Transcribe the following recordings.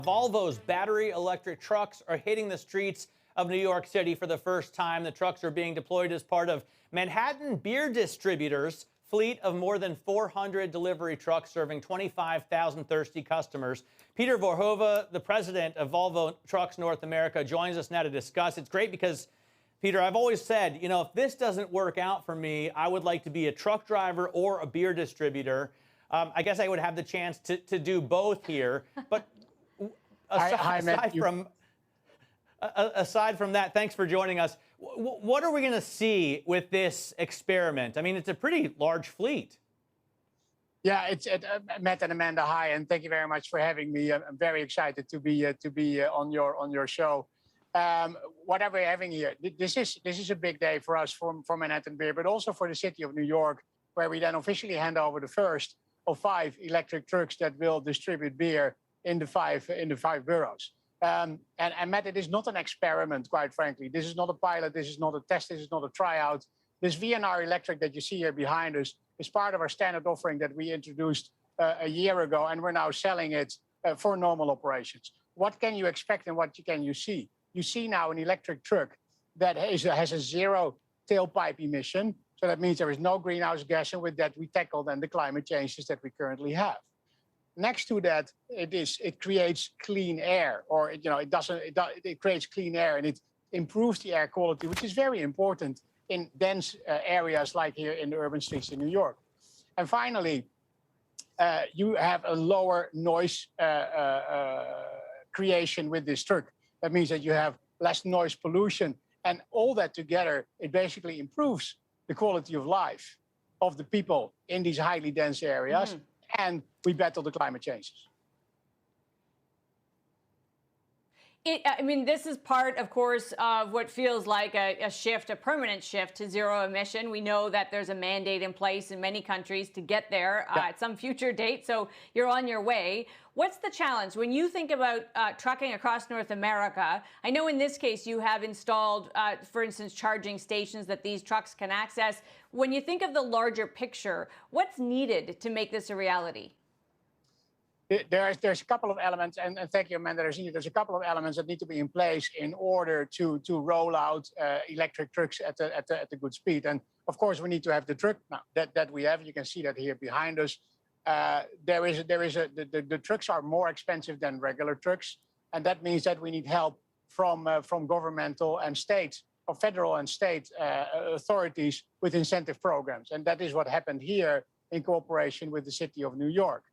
Volvo's battery electric trucks are hitting the streets of New York City for the first time. The trucks are being deployed as part of Manhattan Beer Distributors' fleet of more than 400 delivery trucks serving 25,000 thirsty customers. Peter Voorhoeve, the president of Volvo Trucks North America, joins us now to discuss. It's great because, Peter, I've always said, if this doesn't work out for me, I would like to be a truck driver or a beer distributor. I guess I would have the chance to do both here. But aside from that, thanks for joining us. What are we going to see with this experiment? I mean, it's a pretty large fleet. Yeah, Matt and Amanda, hi, and thank you very much for having me. I'm very excited to be on your show. What are we having here? This is a big day for us for Manhattan Beer, but also for the city of New York, where we then officially hand over the first of 5 electric trucks that will distribute beer in the five boroughs. And Matt, it is not an experiment, quite frankly. This is not a pilot. This is not a test. This is not a tryout. This VNR electric that you see here behind us is part of our standard offering that we introduced a year ago, and we're now selling it for normal operations. What can you expect and what can you see? You see now an electric truck that has a 0 tailpipe emission. So that means there is no greenhouse gas, and with that we tackle then the climate changes that we currently have. Next to that, it creates clean air, or it creates clean air, and it improves the air quality, which is very important in dense areas like here in the urban streets in New York. And finally, you have a lower noise creation with this truck. That means that you have less noise pollution, and all that together, it basically improves the quality of life of the people in these highly dense areas, and we battle the climate changes. This is part, of course, of what feels like a permanent shift to zero emission. We know that there's a mandate in place in many countries to get there at some future date, so you're on your way. What's the challenge when you think about trucking across North America? I know in this case you have installed, for instance, charging stations that these trucks can access. When you think of the larger picture, what's needed to make this a reality? There's a couple of elements, and thank you, Amanda. There's a couple of elements that need to be in place in order to roll out electric trucks at a good speed. And of course, we need to have the truck now that we have. You can see that here behind us. The trucks are more expensive than regular trucks, and that means that we need help from governmental and state, or federal and state authorities with incentive programs, and that is what happened here in cooperation with the city of New York.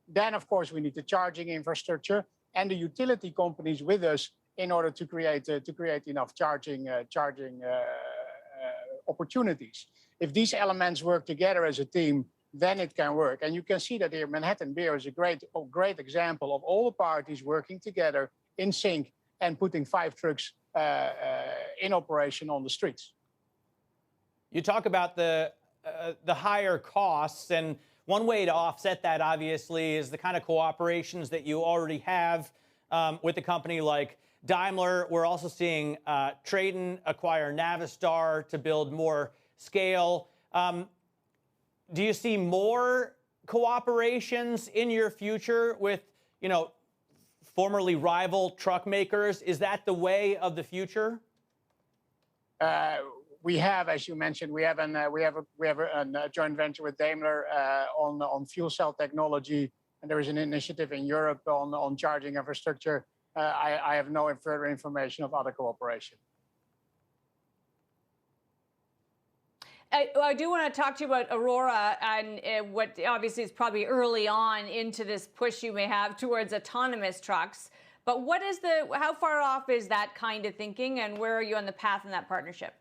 Then, of course, we need the charging infrastructure and the utility companies with us in order to create enough charging opportunities. If these elements work together as a team, then it can work. And you can see that here, Manhattan Beer is a great example of all the parties working together in sync and putting 5 trucks in operation on the streets. You talk about the higher costs, and one way to offset that, obviously, is the kind of cooperations that you already have with a company like Daimler. We're also seeing Traton acquire Navistar to build more scale. Do you see more cooperations in your future with, formerly rival truck makers? Is that the way of the future? We have, as you mentioned, we have a joint venture with Daimler on fuel cell technology, and there is an initiative in Europe on charging infrastructure. I have no further information of other cooperation. I do want to talk to you about Aurora and what obviously is probably early on into this push you may have towards autonomous trucks. But how far off is that kind of thinking, and where are you on the path in that partnership?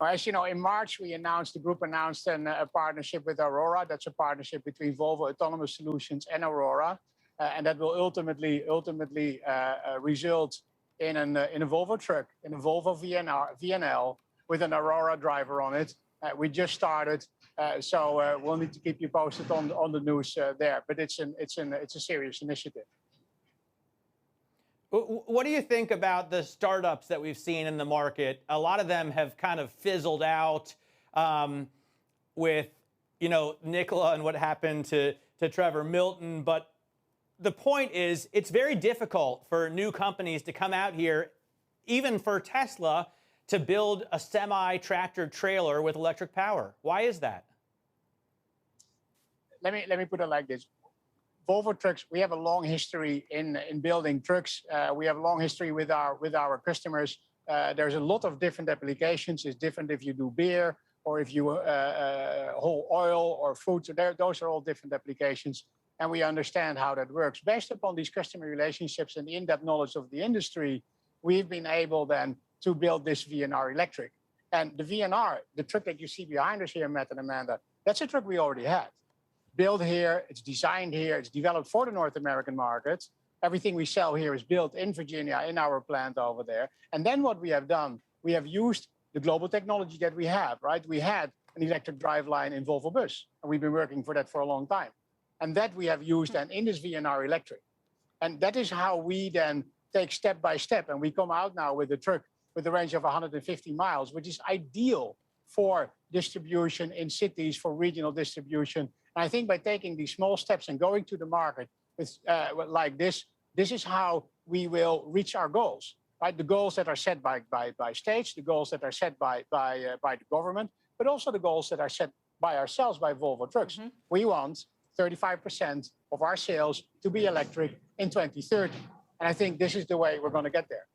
As you know, in March, the group announced a partnership with Aurora. That's a partnership between Volvo Autonomous Solutions and Aurora, and that will ultimately result in a Volvo truck, in a Volvo VNL with an Aurora driver on it. We just started, so we'll need to keep you posted on the news there. But it's a serious initiative. What do you think about the startups that we've seen in the market? A lot of them have kind of fizzled out with, Nikola and what happened to Trevor Milton. But the point is, it's very difficult for new companies to come out here, even for Tesla, to build a semi-tractor trailer with electric power. Why is that? Let me put it like this. Volvo Trucks, we have a long history in building trucks. We have a long history with our customers. There's a lot of different applications. It's different if you do beer or if you haul oil or food. So those are all different applications. And we understand how that works. Based upon these customer relationships and the in-depth knowledge of the industry, we've been able then to build this VNR electric. And the VNR, the truck that you see behind us here, Matt and Amanda, that's a truck we already had. Built here, it's designed here, it's developed for the North American market. Everything we sell here is built in Virginia, in our plant over there. And then what we have done, we have used the global technology that we have, right? We had an electric driveline in Volvo Bus, and we've been working for that for a long time. And that we have used then in this VNR electric. And that is how we then take step by step. And we come out now with a truck with a range of 150 miles, which is ideal for distribution in cities, for regional distribution. And I think by taking these small steps and going to the market with like this is how we will reach our goals, right? The goals that are set by states, the goals that are set by the government, but also the goals that are set by ourselves, by Volvo Trucks. Mm-hmm. We want 35% of our sales to be electric in 2030. And I think this is the way we're going to get there.